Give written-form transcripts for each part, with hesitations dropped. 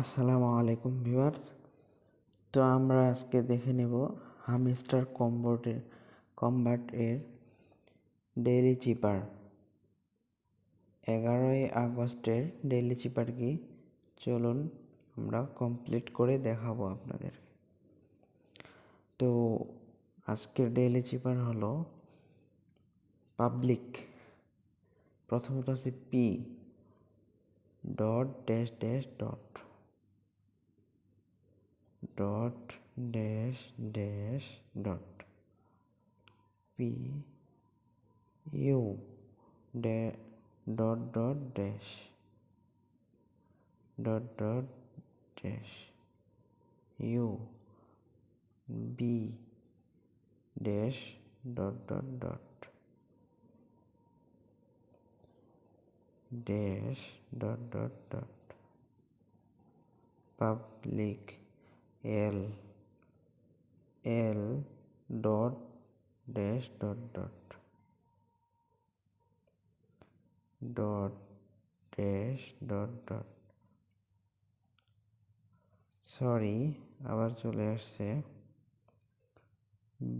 আসসালামু আলাইকুম ভিউয়ার্স। তো আমরা আজকে দেখে নেব হামস্টার কম্বাট এর ডেইলি চিপার। 11 আগস্টের ডেইলি চিপার কি চলুন আমরা কমপ্লিট করে দেখাবো আপনাদের। তো আজকের ডেইলি চিপার হলো পাবলিক। প্রথমত আছে P dot dash dash dot dot dash dash dot P U dot dot dash dot dot dash U B dash dot dot dot dash dot dot dot public L L dot dash dot dot dot dash dot dot sorry আবার চলে আসছে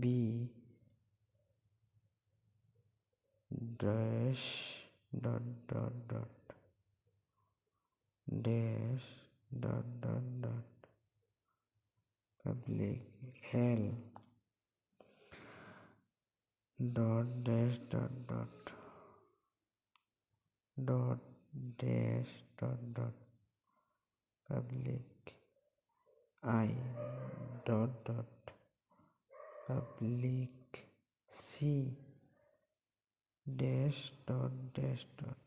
B dash dot dot dot dash dot dot dot public L dot dash dot dot dot dash dot dot public I dot dot public C dash dot dash dot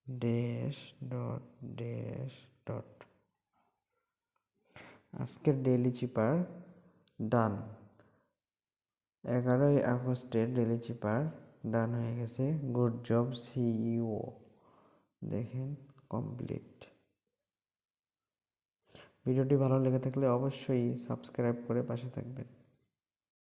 dash dot dash dot. আজকের daily cipher done. 11 আগস্টের daily cipher done হয়ে গেছে। Good job CEO. দেখেন complete. ভিডিওটি ভালো লেগে থাকলে অবশ্যই সাবস্ক্রাইব করে পাশে থাকবেন।